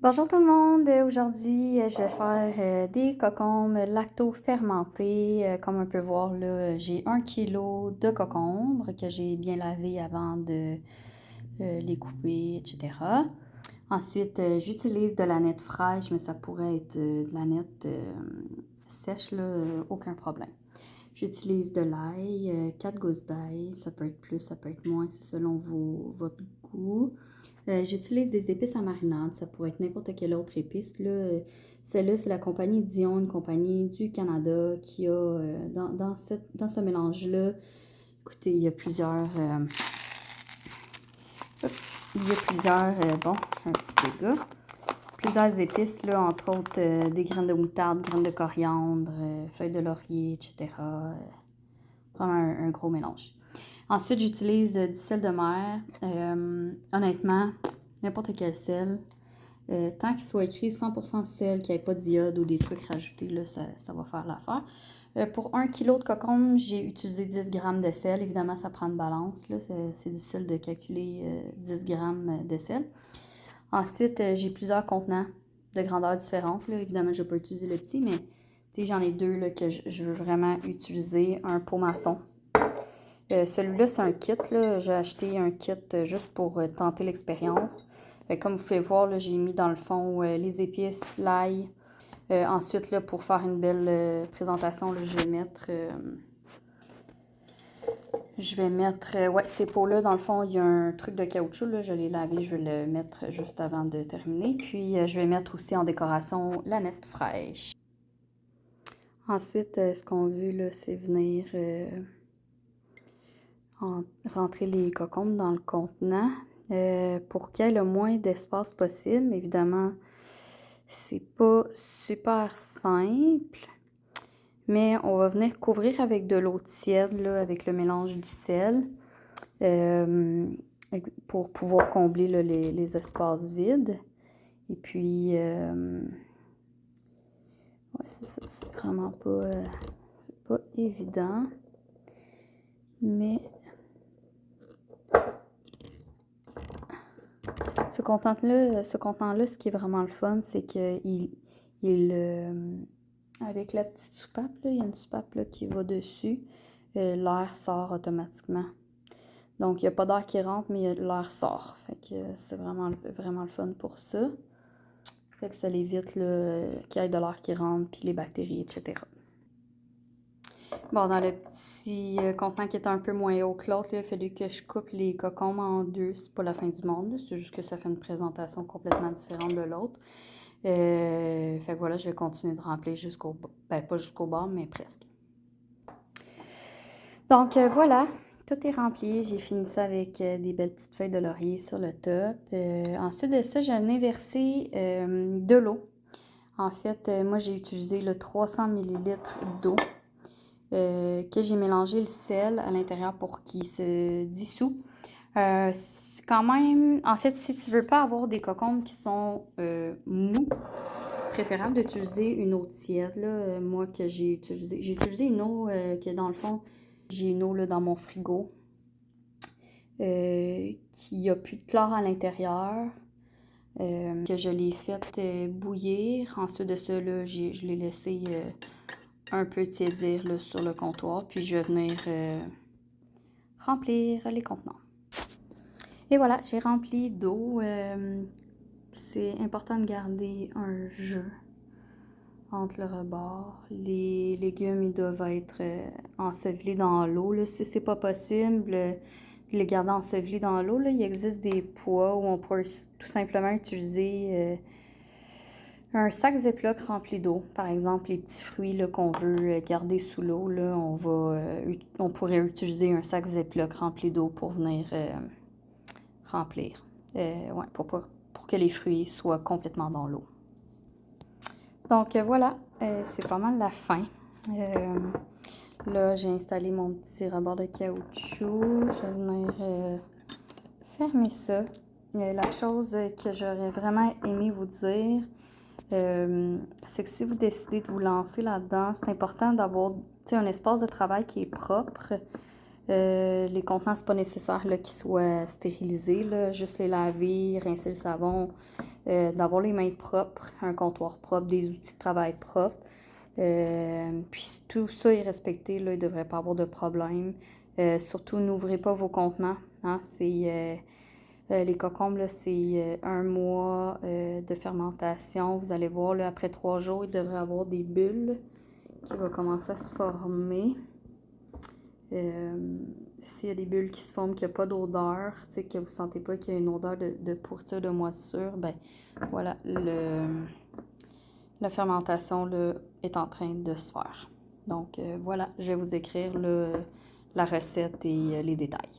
Bonjour tout le monde, aujourd'hui je vais faire des cocombes lacto-fermentés. Comme on peut voir là, j'ai 1 kg de cocombres que j'ai bien lavé avant de les couper, etc. Ensuite, j'utilise de la nette fraîche, mais ça pourrait être de la nette sèche, là, aucun problème. J'utilise de l'ail, 4 gousses d'ail, ça peut être plus, ça peut être moins, c'est selon votre goût. J'utilise des épices à marinade, ça pourrait être n'importe quelle autre épice. Là, celle-là, c'est la compagnie Dion, une compagnie du Canada qui a dans ce mélange-là. Écoutez, il y a plusieurs. Bon, un petit dégât. Plusieurs épices, là, entre autres des graines de moutarde, graines de coriandre, feuilles de laurier, etc. Vraiment un gros mélange. Ensuite, j'utilise du sel de mer. Honnêtement, n'importe quel sel. Tant qu'il soit écrit 100% sel, qu'il n'y ait pas d'iode ou des trucs rajoutés, là, ça va faire l'affaire. Pour 1 kg de cocombe, j'ai utilisé 10 g de sel. Évidemment, ça prend une balance. C'est difficile de calculer 10 g de sel. Ensuite, j'ai plusieurs contenants de grandeur différentes. Là. Évidemment, je ne vais pas utiliser le petit, mais j'en ai deux là, que je veux vraiment utiliser. Un pot maçon. Celui-là, c'est un kit. J'ai acheté un kit juste pour tenter l'expérience. Comme vous pouvez voir, j'ai mis dans le fond les épices, l'ail. Ensuite, là, pour faire une belle présentation, là, je vais mettre... ouais, ces pots-là, dans le fond, il y a un truc de caoutchouc. Là, je l'ai lavé, je vais le mettre juste avant de terminer. Puis, je vais mettre aussi en décoration la nette fraîche. Ensuite, ce qu'on veut, là, c'est venir... rentrer les cocombes dans le contenant pour qu'il y ait le moins d'espace possible. Évidemment, c'est pas super simple, mais on va venir couvrir avec de l'eau tiède, là, avec le mélange du sel, pour pouvoir combler là, les espaces vides. Et puis, ouais, c'est ça, c'est vraiment pas, c'est pas évident, mais... Ce contenant-là, ce qui est vraiment le fun, c'est qu'il, avec la petite soupape, là, il y a une soupape là, qui va dessus, l'air sort automatiquement. Donc, il n'y a pas d'air qui rentre, mais l'air sort. Fait que c'est vraiment, vraiment le fun pour ça. Fait que ça évite qu'il y ait de l'air qui rentre, puis les bactéries, etc. Bon, dans le petit contenant qui est un peu moins haut que l'autre, il a fallu que je coupe les cocombes en deux. C'est pas la fin du monde, c'est juste que ça fait une présentation complètement différente de l'autre. Fait que voilà, je vais continuer de remplir jusqu'au bas. Ben, pas jusqu'au bas, mais presque. Donc voilà, tout est rempli. J'ai fini ça avec des belles petites feuilles de laurier sur le top. Ensuite de ça, j'en ai versé de l'eau. En fait, moi, j'ai utilisé le 300 ml d'eau. Que j'ai mélangé le sel à l'intérieur pour qu'il se dissout. C'est quand même... En fait, si tu veux pas avoir des cocombes qui sont mous, préférable d'utiliser une eau tiède. Là, moi, que j'ai utilisé une eau que, dans le fond, j'ai une eau là, dans mon frigo qui a plus de chlore à l'intérieur. Que je l'ai fait bouillir. Ensuite de ça, là, je l'ai laissé... un peu tiédir là, sur le comptoir, puis je vais venir remplir les contenants. Et voilà, j'ai rempli d'eau. C'est important de garder un jeu entre le rebord. Les légumes, ils doivent être ensevelis dans l'eau. Si c'est pas possible de les garder ensevelis dans l'eau, il existe des poids où on peut tout simplement utiliser... un sac Ziploc rempli d'eau, par exemple les petits fruits qu'on veut garder sous l'eau, on pourrait utiliser un sac Ziploc rempli d'eau pour venir remplir, ouais, pour que les fruits soient complètement dans l'eau. Donc voilà, c'est pas mal la fin. Là, j'ai installé mon petit rebord de caoutchouc. Je vais venir fermer ça. La chose que j'aurais vraiment aimé vous dire, c'est que si vous décidez de vous lancer là-dedans, c'est important d'avoir un espace de travail qui est propre. Les contenants, c'est pas nécessaire qu'ils soient stérilisés, là, juste les laver, rincer le savon, d'avoir les mains propres, un comptoir propre, des outils de travail propres. Puis tout ça est respecté, là, il ne devrait pas avoir de problème. Surtout, n'ouvrez pas vos contenants. Hein, les cocombes, là, c'est 1 mois de fermentation. Vous allez voir, là, après 3 jours, il devrait y avoir des bulles qui vont commencer à se former. S'il y a des bulles qui se forment, qu'il n'y a pas d'odeur, que vous ne sentez pas qu'il y a une odeur de pourriture, de moisissure, ben voilà, la fermentation là, est en train de se faire. Donc voilà, je vais vous écrire là, la recette et les détails.